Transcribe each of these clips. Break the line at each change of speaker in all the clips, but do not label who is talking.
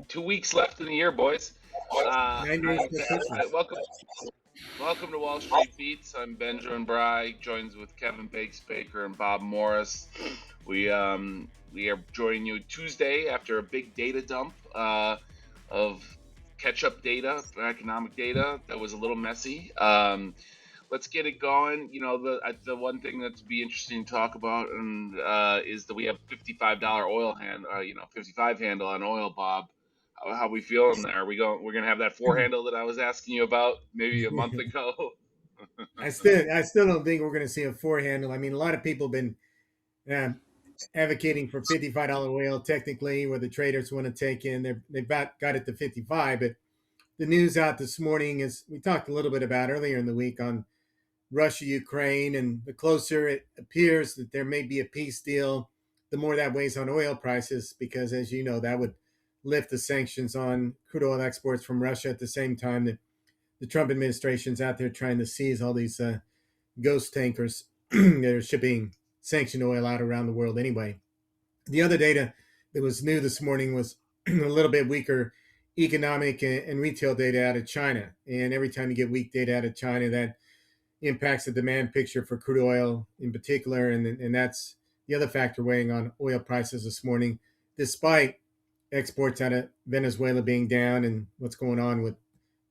2 weeks left in the year, boys.
9 days till Christmas.
Welcome to Wall Street Beats. I'm Benjamin Bry, joins with Kevin Bakes Baker and Bob Morris. We are joining you Tuesday after a big data dump of catch-up data, economic data that was a little messy. Let's get it going. You know, the one thing that's be interesting to talk about and is that we have $55 oil 55 handle on oil, Bob. How we feeling there? We're gonna have that four handle that I was asking you about maybe a month ago.
I still don't think we're going to see a four handle. I mean, a lot of people have been uh, advocating for $55 oil technically, where the traders want to take in. They've got it to 55, but the news out this morning is we talked a little bit about earlier in the week on Russia, Ukraine, and the closer it appears that there may be a peace deal, the more that weighs on oil prices, because as you know, that would lift the sanctions on crude oil exports from Russia at the same time that the Trump administration's out there trying to seize all these ghost tankers that are shipping sanctioned oil out around the world anyway. The other data that was new this morning was a little bit weaker economic and retail data out of China. And every time you get weak data out of China, that impacts the demand picture for crude oil in particular. And that's the other factor weighing on oil prices this morning, despite exports out of Venezuela being down and what's going on with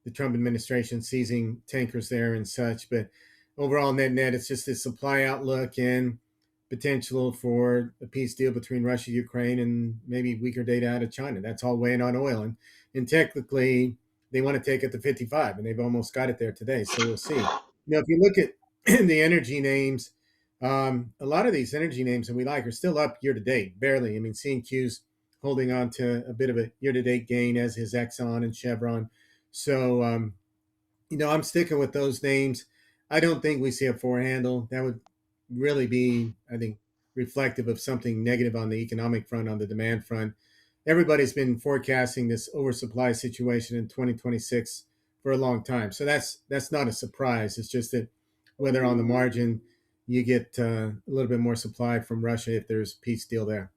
the Trump administration seizing tankers there and such. But overall, net, it's just a supply outlook and potential for a peace deal between Russia, Ukraine, and maybe weaker data out of China. That's all weighing on oil. And technically, they want to take it to 55, and they've almost got it there today. So we'll see. If you look at the energy names, a lot of these energy names that we like are still up year to date, barely. I mean, CNQ's holding on to a bit of a year to date gain, as is Exxon and Chevron. So, I'm sticking with those names. I don't think we see a four handle. That would really be, I think, reflective of something negative on the economic front, on the demand front. Everybody's been forecasting this oversupply situation in 2026 for a long time. So that's not a surprise. It's just that whether on the margin you get a little bit more supply from Russia if there's a peace deal there.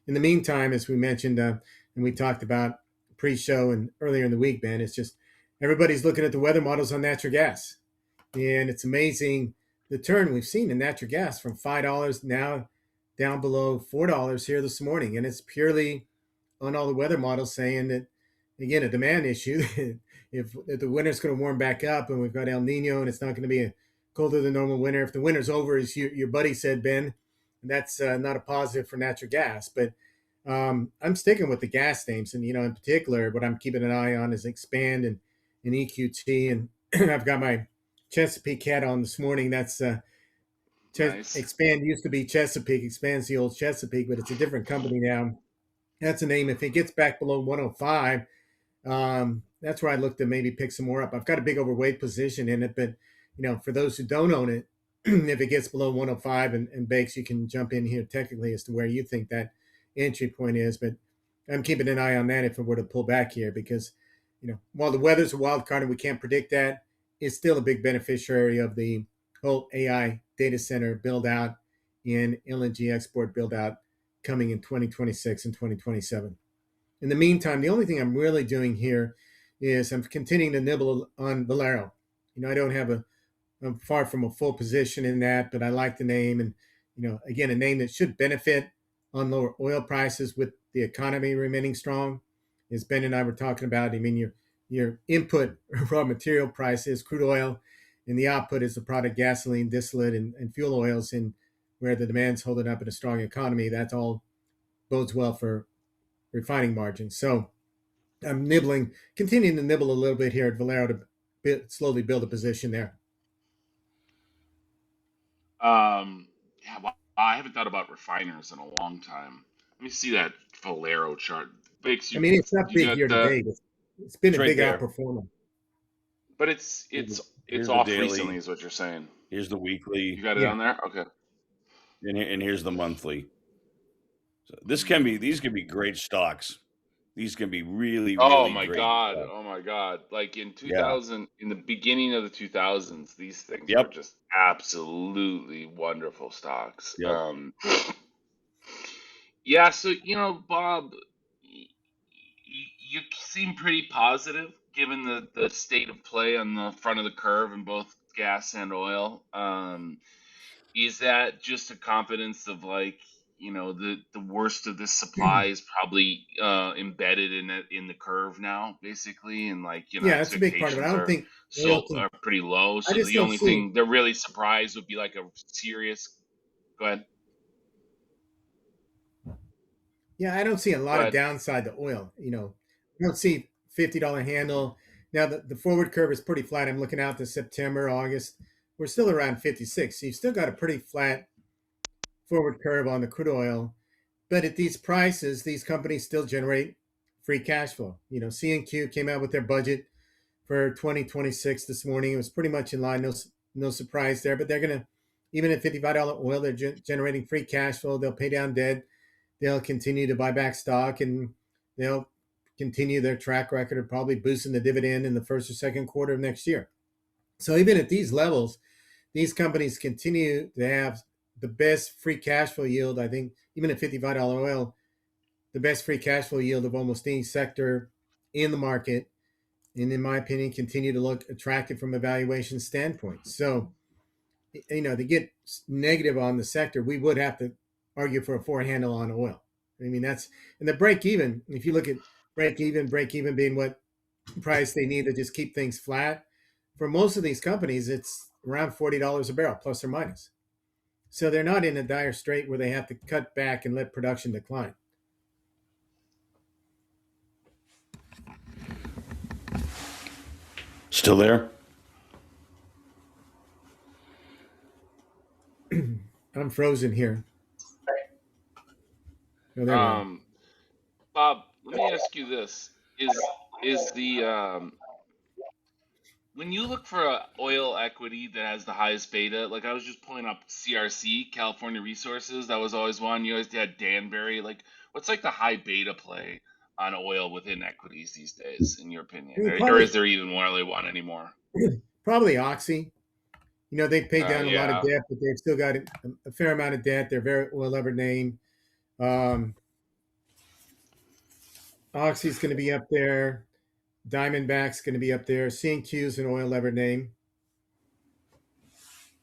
In the meantime, as we mentioned, and we talked about pre-show and earlier in the week, Ben, it's just everybody's looking at the weather models on natural gas. And it's amazing the turn we've seen in natural gas from $5 now down below $4 here this morning. And it's purely on all the weather models saying that, again, a demand issue. if the winter's going to warm back up and we've got El Nino and it's not going to be a colder than normal winter, if the winter's over, as your buddy said, Ben, that's not a positive for natural gas. But I'm sticking with the gas names. And, in particular, what I'm keeping an eye on is Expand and EQT. And I've got my Chesapeake hat on this morning. That's
Nice.
Expand used to be Chesapeake. Expand's the old Chesapeake, but it's a different company now. That's a name. If it gets back below 105, that's where I look to maybe pick some more up. I've got a big overweight position in it, but for those who don't own it, if it gets below 105 and Bakes, you can jump in here technically as to where you think that entry point is. But I'm keeping an eye on that if it were to pull back here, because while the weather's a wild card and we can't predict that, it's still a big beneficiary of the whole AI data center build out and LNG export build out coming in 2026 and 2027. In the meantime, the only thing I'm really doing here is I'm continuing to nibble on Valero. I don't have I'm far from a full position in that, but I like the name. And, again, a name that should benefit on lower oil prices with the economy remaining strong. As Ben and I were talking about, I mean, your input raw material price is crude oil, and the output is the product gasoline, distillate, and fuel oils. And where the demand's holding up in a strong economy, that all bodes well for refining margins. So I'm continuing to nibble a little bit here at Valero to slowly build a position there.
Yeah, well, I haven't thought about refiners in a long time. Let me see that Valero chart. Bakes,
I mean, it's not
you
big
got
year to
the,
date. It's been
It's
a
right
big
there.
outperformer.
but it's
Here's the
off
daily.
recently, is what you're saying.
Here's the
You
weekly,
got it on there? Okay.
and here's the monthly. So these can be great stocks. These can be really,
Oh
really
my
great
God.
stocks.
Oh my God. Like in
Yeah.
2000, in the beginning of the 2000s, these things were
Yep.
just absolutely wonderful stocks.
Yep.
Yeah, so Bob, seem pretty positive given the state of play on the front of the curve in both gas and oil. Is that just a confidence of like, the worst of this supply is probably embedded in the curve now, basically, and like,
Yeah, that's a big part of it. I
expectations
don't
are
think oil can.
are pretty low.
I
So
just
the
don't
only
see.
thing they're really surprised would be like a serious. Go ahead.
Yeah, I don't see a
Go
lot of
ahead.
downside to oil. I don't see $50 handle. Now the forward curve is pretty flat. I'm looking out to September, August. We're still around 56. So you've still got a pretty flat forward curve on the crude oil. But at these prices, these companies still generate free cash flow. C&Q came out with their budget for 2026 this morning. It was pretty much in line. No surprise there. But they're gonna, even at $55 oil, they're generating free cash flow. They'll pay down debt. They'll continue to buy back stock, and they'll continue their track record of probably boosting the dividend in the first or second quarter of next year. So even at these levels, these companies continue to have the best free cash flow yield. I think even at $55 oil, the best free cash flow yield of almost any sector in the market, and in my opinion, continue to look attractive from a valuation standpoint. So, to get negative on the sector, we would have to argue for a four handle on oil. I mean, and the break even. If you look at break even being what price they need to just keep things flat. For most of these companies, it's around $40 a barrel, plus or minus. So they're not in a dire strait where they have to cut back and let production decline.
Still there?
I'm frozen here. Oh, there we are.
Bob, let me ask you this: is the when you look for a oil equity that has the highest beta, like I was just pulling up CRC, California Resources, that was always one. You always had Danbury. Like, what's like the high beta play on oil within equities these days, in your
I
opinion,
mean,
or is there even really one anymore?
probably Oxy. They've paid down a lot of
Yeah,
debt, but they've still got a fair amount of debt. They're very well levered name. Um, Oxy's going to be up there. Diamondback's going to be up there. C&Q's an oil levered name.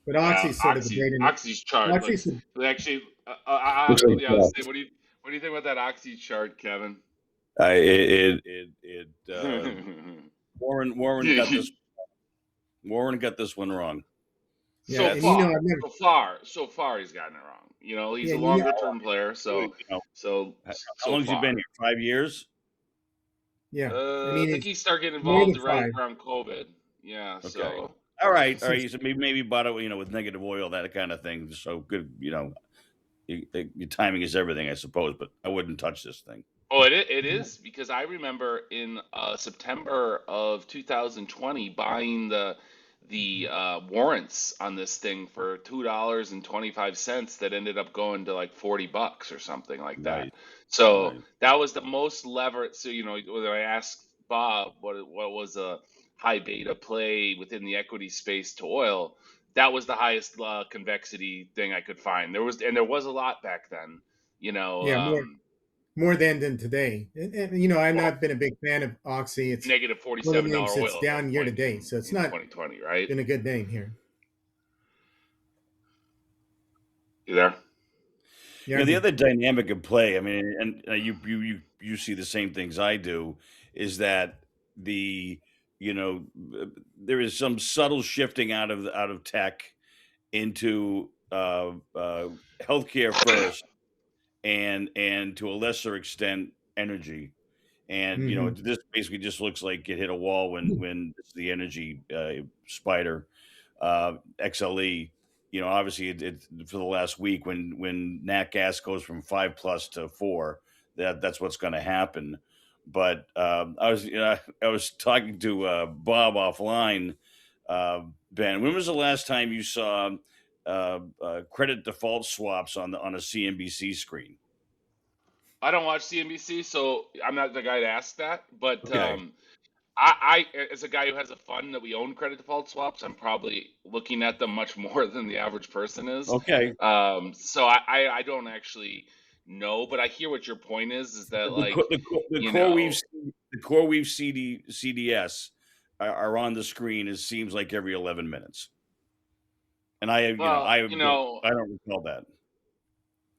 But
yeah.
Oxy's sort of the data.
Oxy's chart. Like,
Oxy's,
actually,
Looks like
yeah. Say, what do you think about that Oxy chart, Kevin?
Warren got this. Warren got this one wrong.
yeah, and I've never.
So far, he's gotten it wrong. He's
Yeah,
a longer term player. So
How long has he been here? 5 years?
Yeah,
I think
it's
he started getting
more
involved
than
right
5.
around COVID. Yeah.
Okay.
So
All right.
Since,
So maybe bought it, with negative oil, that kind of thing. So good, your timing is everything, I suppose. But I wouldn't touch this thing.
oh, it is because I remember in September of 2020 buying the warrants on this thing for $2.25 that ended up going to like $40 or something like that.
Right.
So
Right.
that was the most levered. So when I asked Bob what was a high beta play within the equity space to oil, that was the highest convexity thing I could find. There was a lot back then. You know,
yeah, more than today. And I've
well,
not been a big fan of Oxy. It's
negative
one of
$47
the names that's
oil at one
down year to
point
date, so it's
in
not
2020, right?
been a good name here.
You there?
Yeah,
The other dynamic in play, I mean, and you see the same things I do, is that the there is some subtle shifting out of tech into healthcare first, and to a lesser extent energy. And
mm-hmm.
this basically just looks like it hit a wall when the energy spider XLE. Obviously it for the last week when nat gas goes from 5+ to 4, that's what's going to happen. But I was talking to Bob offline. Ben, when was the last time you saw credit default swaps on a CNBC screen?
I don't watch CNBC, so I'm not the guy to ask that. But
Okay.
I, as a guy who has a fund that we own credit default swaps, I'm probably looking at them much more than the average person is.
Okay.
So I don't actually know, but I hear what your point is that
The,
like,
co- the, co- the
you
core
know,
we've seen, the CoreWeave CDS are on the screen. It seems like every 11 minutes, and
Well,
I don't recall that.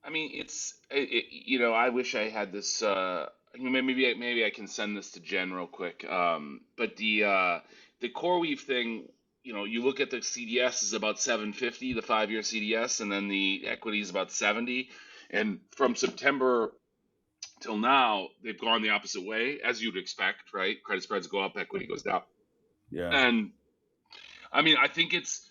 I mean, I wish I had this. Maybe I can send this to Jen real quick. But the core weave thing, you look at the CDS is about 750, the 5-year CDS, and then the equity is about 70. And from September till now, they've gone the opposite way, as you'd expect, right? Credit spreads go up, equity goes down.
Yeah,
And I mean, I think it's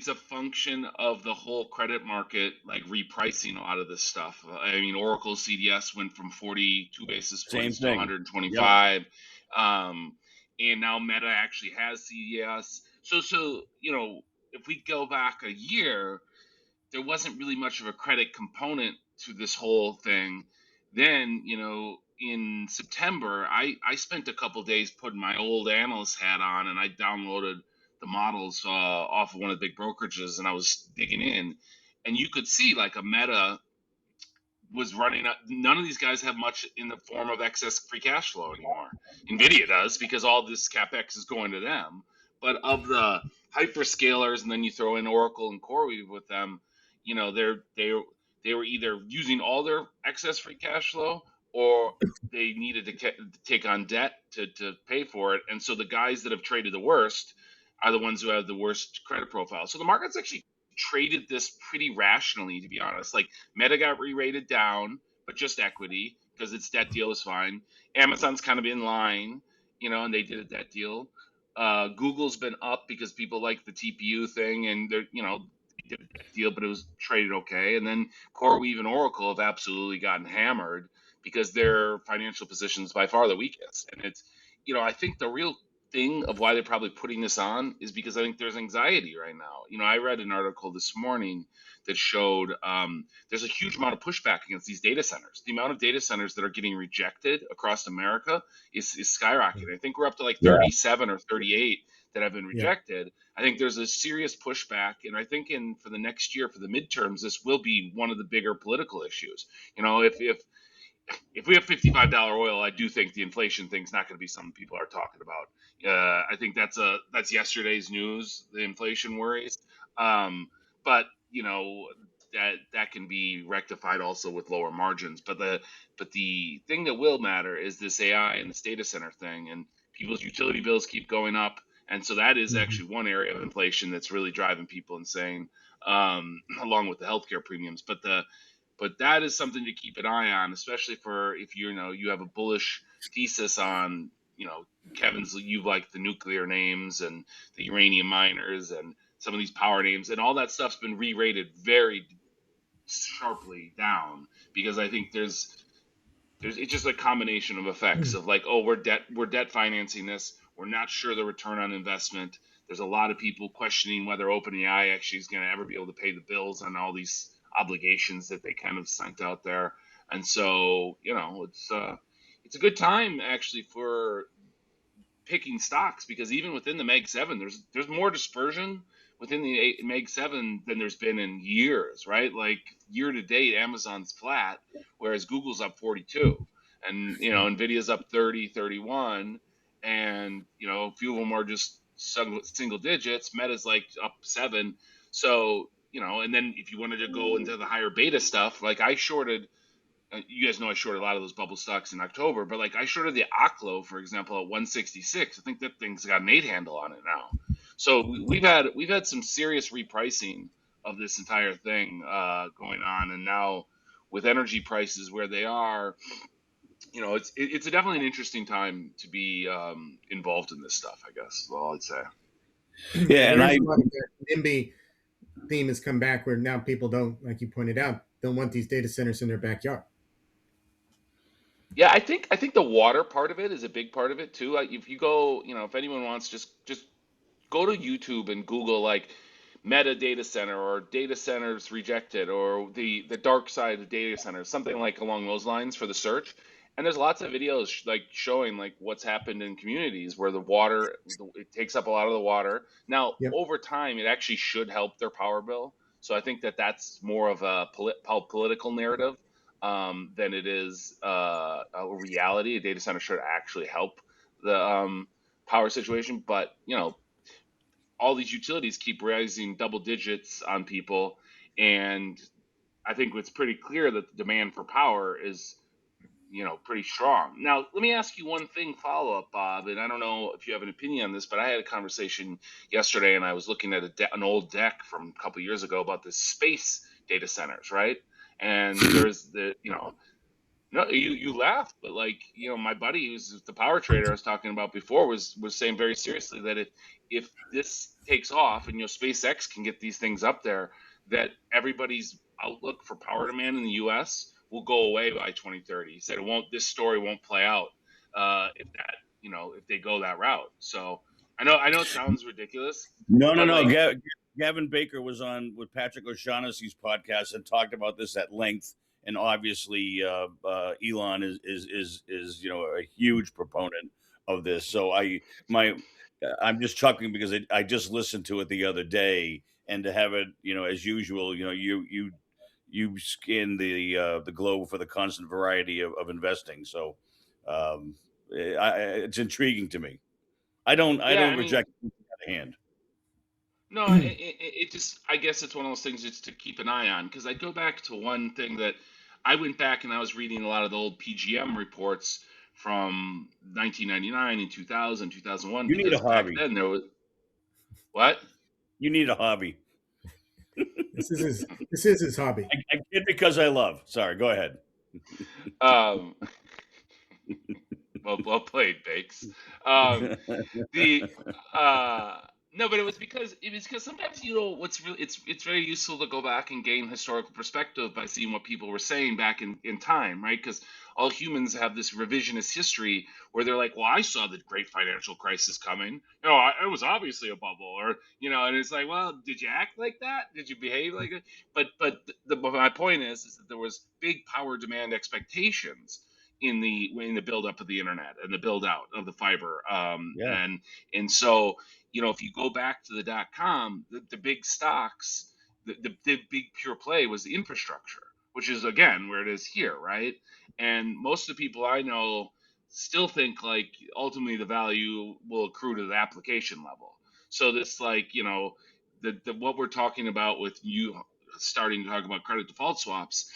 a function of the whole credit market like repricing a lot of this stuff. I mean, Oracle CDS went from 42 basis
same
points to
thing. Yep.
125, and now Meta actually has CDS. So if we go back a year, there wasn't really much of a credit component to this whole thing. Then, in September, I spent a couple days putting my old analyst hat on and I downloaded the models off of one of the big brokerages and I was digging in. And you could see like a Meta was running up. None of these guys have much in the form of excess free cash flow anymore. Nvidia does because all this capex is going to them. But of the hyperscalers, and then you throw in Oracle and CoreWeave with them, they were either using all their excess free cash flow or they needed to take on debt to pay for it. And so the guys that have traded the worst are the ones who have the worst credit profile. So the market's actually traded this pretty rationally, to be honest. Like Meta got re-rated down, but just equity because its debt deal is fine. Amazon's kind of in line, and they did a debt deal. Google's been up because people like the TPU thing, and they did a debt deal, but it was traded okay. And then CoreWeave and Oracle have absolutely gotten hammered because their financial position is by far the weakest. And I think the real thing of why they're probably putting this on is because I think there's anxiety right now. I read an article this morning that showed there's a huge amount of pushback against these data centers. The amount of data centers that are getting rejected across America is skyrocketing. I think we're up to like 37 or 38 that have been
Yeah.
rejected. I think there's a serious pushback, and I think for the next year, for the midterms, this will be one of the bigger political issues. If we have $55 oil, I do think the inflation thing's not going to be something people are talking about. I think that's yesterday's news, the inflation worries. But that can be rectified also with lower margins. But the thing that will matter is this AI and this data center thing, and people's utility bills keep going up, and so that is actually one area of inflation that's really driving people insane, along with the healthcare premiums. But that is something to keep an eye on, especially for if you have a bullish thesis on, Kevin's, you like the nuclear names and the uranium miners and some of these power names, and all that stuff's been re-rated very sharply down because I think there's it's just a combination of effects of like, oh, we're debt financing this. We're not sure the return on investment. There's a lot of people questioning whether OpenAI actually is going to ever be able to pay the bills on all these obligations that they kind of sent out there. And so, it's a good time actually for picking stocks because even within the Meg 7, there's more dispersion within the Meg 7 than there's been in years, right? Like year to date, Amazon's flat, whereas Google's up 42, and Nvidia's up 30, 31, and a few of them are just single digits. Meta's like up 7, so and then if you wanted to go into the higher beta stuff, like I shorted. You guys know I shorted a lot of those bubble stocks in October, but like I shorted the Oklo, for example, at 166. I think that thing's got an 8 handle on it now. So we've had some serious repricing of this entire thing going on, and now with energy prices where they are, it's definitely an interesting time to be involved in this stuff. I guess is all I'd say.
Yeah, and
there's a lot of that NIMBY theme has come back where now people don't, like you pointed out, don't want these data centers in their backyard.
Yeah, I think the water part of it is a big part of it too. Like if you go, if anyone wants, just go to YouTube and Google like Meta data center or data centers rejected or the dark side of data centers, something like along those lines for the search. And there's lots of videos like showing like what's happened in communities where the water it takes up a lot of the water. Now,
Yep.
over time, it actually should help their power bill. So I think that that's more of a political narrative. than it is a reality. A data center should actually help the power situation, but all these utilities keep rising double digits on people, and I think it's pretty clear that the demand for power is pretty strong. Now, let me ask you one thing follow up, Bob, and I don't know if you have an opinion on this, but I had a conversation yesterday, and I was looking at an old deck from a couple years ago about the space data centers, right? And there's no, you laughed, but like my buddy who's the power trader I was talking about before was saying very seriously that if this takes off and SpaceX can get these things up there, that everybody's outlook for power demand in the U.S. will go away by 2030. He said it won't. This story won't play out if that if they go that route. So I know it sounds ridiculous,
No, no,
but
no.
like
Gavin Baker was on with Patrick O'Shaughnessy's podcast and talked about this at length. And obviously, Elon is a huge proponent of this. So I'm just chuckling because I just listened to it the other day, and to have it, as usual, you scan the globe for the constant variety of investing. So it's intriguing to me. I
yeah,
don't
I mean.
reject the other hand.
No, it just, I guess it's one of those things just to keep an eye on. Because I go back to one thing that I went back and I was reading a lot of the old PGM reports from 1999 and 2000, 2001,
You need a
because back
hobby.
then there was, what?
You need a hobby.
This is his hobby.
I kid because I love. Sorry, go ahead.
Um, well played, Bakes. Um, the no, but it was because sometimes what's really it's very useful to go back and gain historical perspective by seeing what people were saying back in time, right? Because all humans have this revisionist history where they're like, well, I saw the great financial crisis coming. It was obviously a bubble, or and it's like, well, did you act like that? Did you behave like that? But my point is that there was big power demand expectations in the build up of the internet and the build out of the fiber,
Yeah,
and so if you go back to the .com, the big stocks, the big pure play was the infrastructure, which is again where it is here, right? And most of the people I know still think like ultimately the value will accrue to the application level. So this like the what we're talking about with you starting to talk about credit default swaps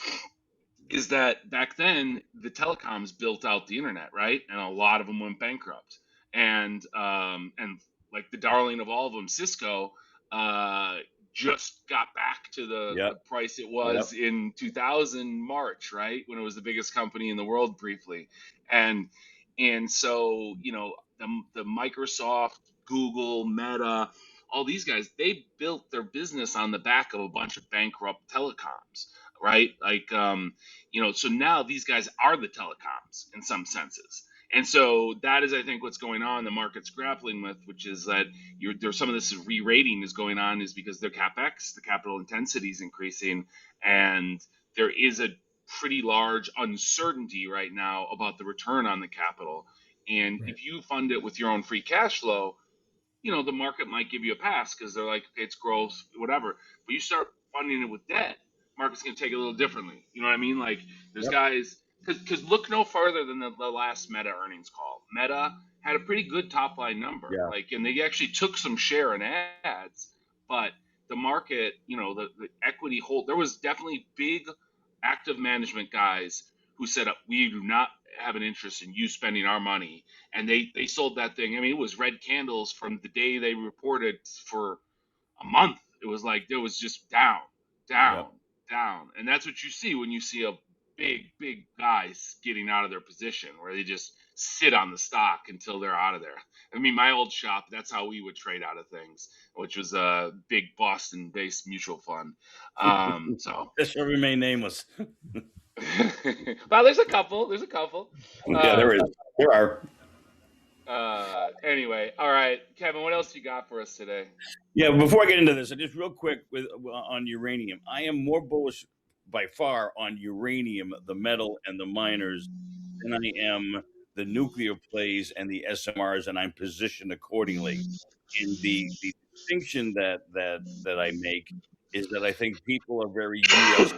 is that back then the telecoms built out the internet, right? And a lot of them went bankrupt. And like the darling of all of them, Cisco, uh, just got back to the
yep,
price it
yep,
was in 2000 March, right? When it was the biggest company in the world briefly. And and so the Microsoft, Google, Meta, all these guys, they built their business on the back of a bunch of bankrupt telecoms, right? Like so now these guys are the telecoms in some senses. And so that is, I think, what's going on. The market's grappling with, which is that there's some of this re-rating is going on, is because their capex, the capital intensity, is increasing, and there is a pretty large uncertainty right now about the return on the capital. And
Right.
if you fund it with your own free cash flow, the market might give you a pass because they're like, okay, it's growth, whatever. But you start funding it with debt, market's going to take it a little differently. You know what I mean? Like there's
yep,
guys, because look no further than the last Meta earnings call. Meta had a pretty good top line number,
yeah,
like, and they actually took some share in ads, but the market, the equity hold, there was definitely big active management guys who said, we do not have an interest in you spending our money, and they sold that thing. I mean, it was red candles from the day they reported for a month. It was like it was just down, down,
yep.
down, and that's what you see when you see a big guys getting out of their position where they just sit on the stock until they're out of there. I mean, my old shop, that's how we would trade out of things, which was a big Boston-based mutual fund. So,
This shall remain nameless.
well, there's a couple. There's a couple.
Yeah, there
Um,
is. There are.
Anyway, all right, Kevin, what else you got for us today?
Yeah, before I get into this, just real quick on uranium. I am more bullish by far on uranium, the metal, and the miners than I am the nuclear plays and the SMRs, and I'm positioned accordingly. And the distinction that I make is that I think people are very U.S.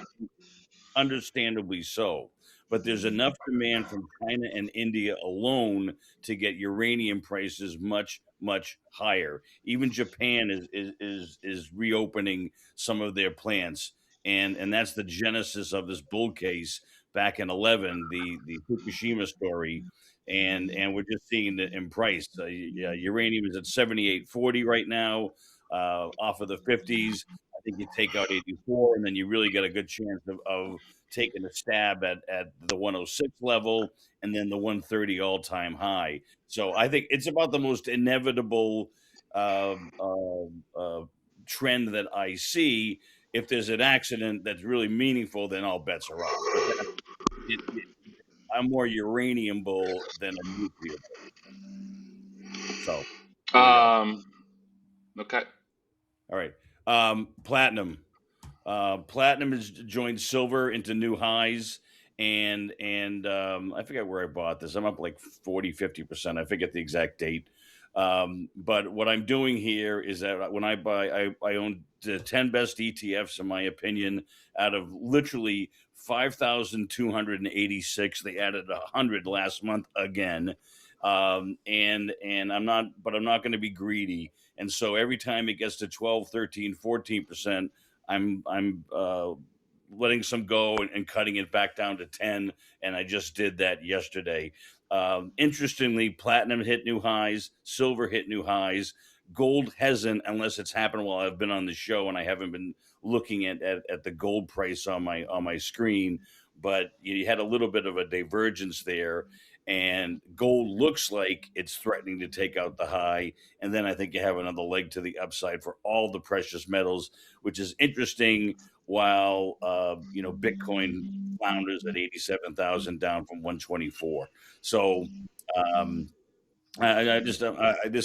understandably so. But there's enough demand from China and India alone to get uranium prices much, much higher. Even Japan is reopening some of their plants, and that's the genesis of this bull case back in 11, the Fukushima story, and we're just seeing it in price. Uranium is at 78.40 right now, off of the 50s. I think you take out 84, and then you really get a good chance of taking a stab at the 106 level and then the 130 all time high. So I think it's about the most inevitable uh, uh, uh, trend that I see. If there's an accident that's really meaningful, then all bets are off. But I'm more uranium bull than a nuclear bull. So there we go.
Okay.
All right. Platinum. Platinum has joined silver into new highs, and I forget where I bought this. I'm up like 40, 50%. I forget the exact date. But what I'm doing here is that when I buy, I own the 10 best ETFs, in my opinion, out of literally 5,286. They added 100 last month again. And I'm not going to be greedy. And so every time it gets to 12, 13, 14%, I'm letting some go and cutting it back down to 10, and I just did that yesterday. Interestingly, platinum hit new highs, silver hit new highs. Gold hasn't, unless it's happened while I've been on the show and I haven't been looking at the gold price on my screen. But you had a little bit of a divergence there, and gold looks like it's threatening to take out the high. And then I think you have another leg to the upside for all the precious metals, which is interesting. While Bitcoin flounders at 87,000, down from 124. So um, this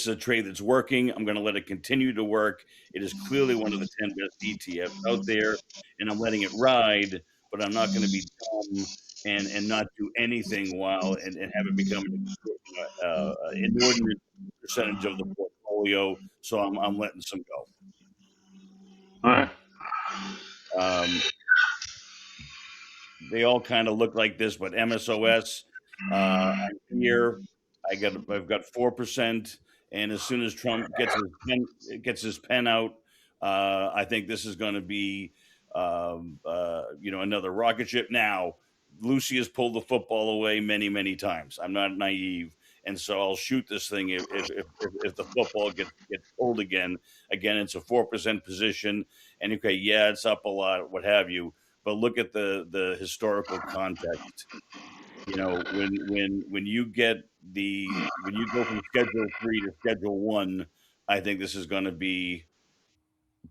is a trade that's working. I'm going to let it continue to work. It is clearly one of the 10 best ETFs out there, and I'm letting it ride. But I'm not going to be dumb and not do anything and have it become an inordinate percentage of the portfolio. So I'm letting some go.
All right.
They all kind of look like this, but MSOS, I'm here. I've got 4%, and as soon as Trump gets his pen out, I think this is going to be another rocket ship. Now, Lucy has pulled the football away many times. I'm not naive, and so I'll shoot this thing if the football gets pulled again. Again, it's a 4% position, and okay, yeah, it's up a lot, what have you. But look at the historical context. When you go from Schedule 3 to Schedule 1, I think this is going to be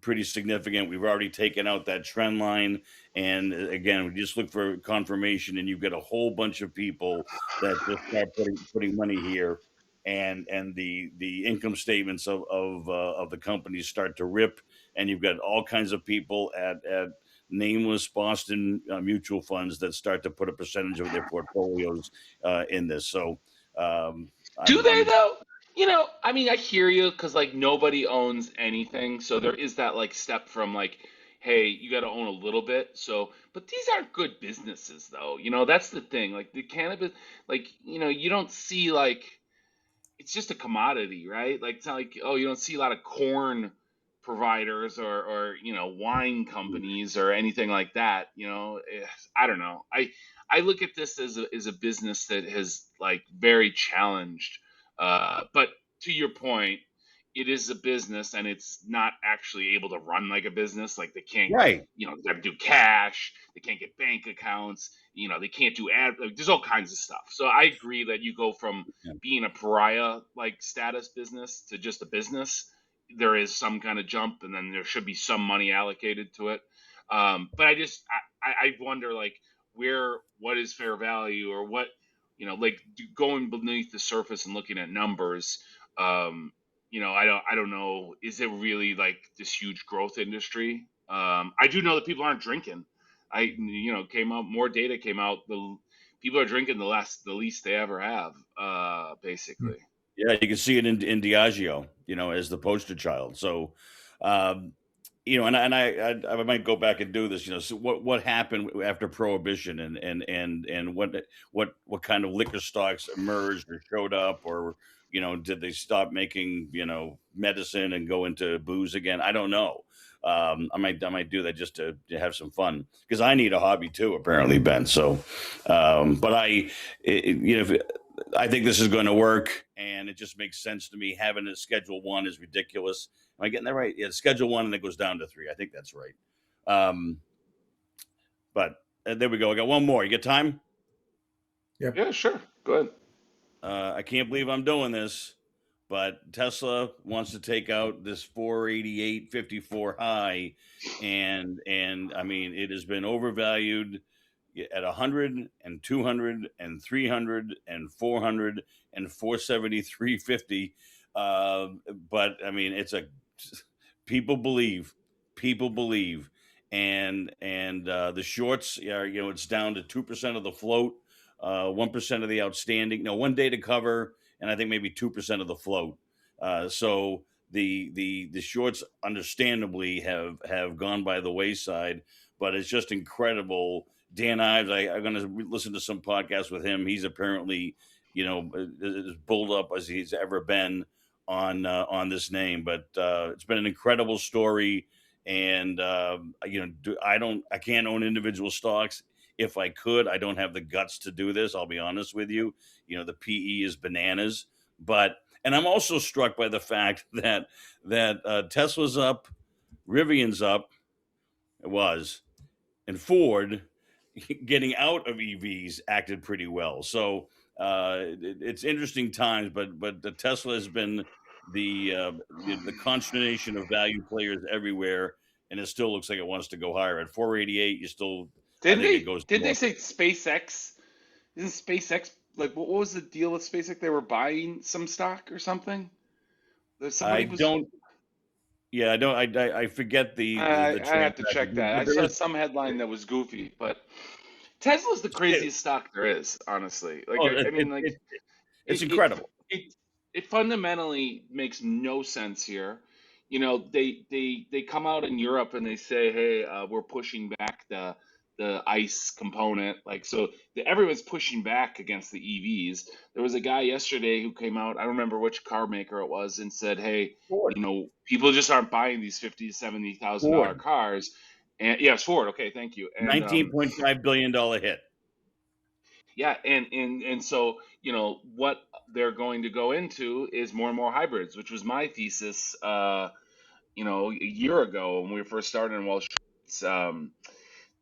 pretty significant. We've already taken out that trend line, and again, we just look for confirmation, and you've got a whole bunch of people that just start putting money here, and the income statements of the companies start to rip, and you've got all kinds of people at nameless Boston mutual funds that start to put a percentage of their portfolios in this. So
Do they
I'm
though? I mean, I hear you because like nobody owns anything, so there is that like step from like, hey, you got to own a little bit. So, but these aren't good businesses though. That's the thing. Like the cannabis, like you don't see like it's just a commodity, right? Like it's not like you don't see a lot of corn providers or wine companies or anything like that. I don't know. I look at this as a business that has like very challenged. But to your point, it is a business and it's not actually able to run like a business. Like they can't,
right.
they have to do cash. They can't get bank accounts. They can't do ad. Like, there's all kinds of stuff. So I agree that you go from
Yeah.
being a pariah like status business to just a business. There is some kind of jump, and then there should be some money allocated to it. But I wonder like what is fair value or what like going beneath the surface and looking at numbers. I don't know. Is it really like this huge growth industry? I do know that people aren't drinking. Came out more data came out. The people are drinking the least they ever have, basically.
Yeah, you can see it in Diageo, as the poster child. So, um, I might go back and do this. So what happened after Prohibition, and what kind of liquor stocks emerged or showed up, or did they stop making medicine and go into booze again? I don't know. I might do that just to have some fun, because I need a hobby too, apparently, Ben. So, but I think this is going to work, and it just makes sense to me. Having a Schedule 1 is ridiculous. Am I getting that right? Yeah, Schedule 1, and it goes down to 3. I think that's right. But there we go. I got one more. You got time?
Yep.
Yeah, sure. Go ahead.
I can't believe I'm doing this, but Tesla wants to take out this 488.54 high, and I mean, it has been overvalued at 100 and 200 and 300 and 400 and 473.50. But I mean, people believe, and the shorts are, it's down to 2% of the float, 1% of the outstanding. No, 1 day to cover, and I think maybe 2% of the float. So the shorts, understandably, have gone by the wayside. But it's just incredible. Dan Ives, I'm going to listen to some podcasts with him. He's apparently, as bulled up as he's ever been on this name. But it's been an incredible story. And I can't own individual stocks. If I could, I don't have the guts to do this. I'll be honest with you. The PE is bananas. And I'm also struck by the fact that Tesla's up, Rivian's up, it was, and Ford getting out of EVs acted pretty well. So it's interesting times, but the Tesla has been the consternation of value players everywhere, and it still looks like it wants to go higher. At 488, I think it goes.
Did they say SpaceX? Isn't SpaceX like what was the deal with SpaceX? They were buying some stock or something.
I
Somebody was.
don't. Yeah, I don't. I forget the
I have to check
transaction,
that. I
but there
saw
is.
some headline that was goofy, but Tesla's the craziest stock there is, honestly. Like,
Oh,
I mean, like
it's
it, it
incredible.
it it fundamentally makes no sense here. They come out in Europe and they say, "Hey, we're pushing back the ICE component." Like, so everyone's pushing back against the EVs. There was a guy yesterday who came out. I don't remember which car maker it was, and said, "Hey,
Ford.
people just aren't buying these $50,000 to $70,000
Ford.
cars." And yes, Ford. Okay, thank you. And
$19.5 billion hit.
yeah, and so what they're going to go into is more and more hybrids, which was my thesis. A year ago when we first started in Wall Street,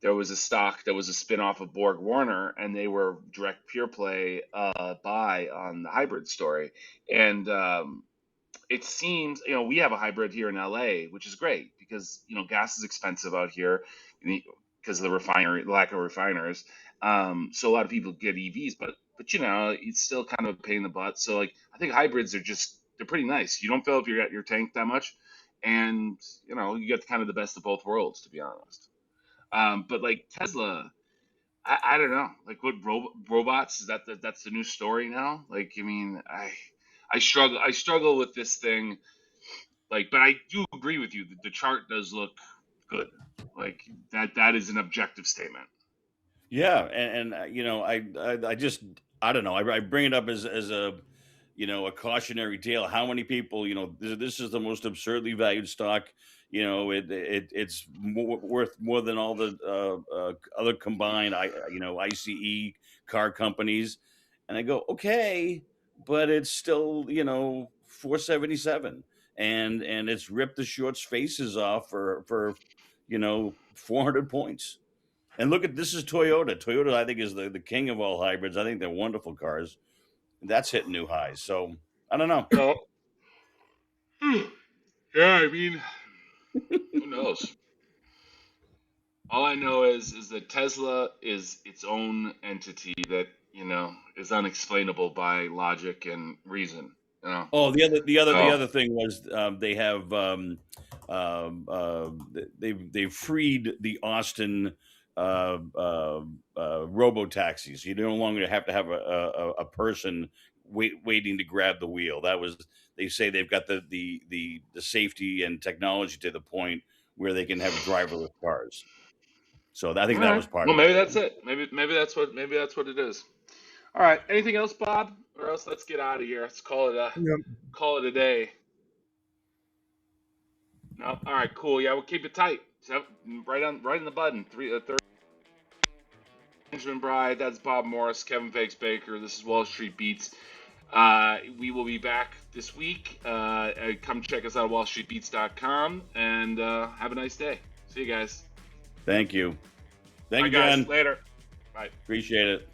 there was a stock that was a spin-off of Borg Warner, and they were direct pure play buy on the hybrid story. And it seems, we have a hybrid here in LA, which is great because gas is expensive out here because of the lack of refiners. So a lot of people get EVs, but it's still kind of a pain in the butt. So like I think hybrids they're pretty nice. You don't fill up your tank that much, and you get kind of the best of both worlds, to be honest. But like Tesla, I don't know. Like what robots is that's the new story now? Like I mean, I struggle with this thing. Like, but I do agree with you. The chart does look good. Like that is an objective statement.
Yeah, and I just, I don't know. I bring it up as a cautionary tale. How many people, this is the most absurdly valued stock. It's worth more than all the other combined ICE car companies. And I go, okay, but it's still 477, and it's ripped the shorts faces off for 400 points. And look at, this is Toyota. Toyota, I think, is the king of all hybrids. I think they're wonderful cars. That's hitting new highs. So I don't know.
No. Yeah, I mean, who knows? All I know is that Tesla is its own entity that is unexplainable by logic and reason.
Oh, the
So
other thing was, they have they've freed the Austin robo taxis. You no longer have to have a person waiting to grab the wheel. They say they've got the safety and technology to the point where they can have driverless cars. So I think
All
that
right.
was part
Well,
of it.
maybe that's it. Maybe that's what it is. All right. Anything else, Bob? Or else let's get out of here. Let's call it a day. No. All right. Cool. Yeah, we'll keep it tight. So, right in the button. Third. Benjamin Bride. That's Bob Morris. Kevin Fakes Baker. This is Wall Street Beats. We will be back this week. Come check us out at wallstreetbeats.com and have a nice day. See you guys.
Thank you. Thank
Bye,
you,
guys.
Jen.
Later. Bye.
Appreciate it.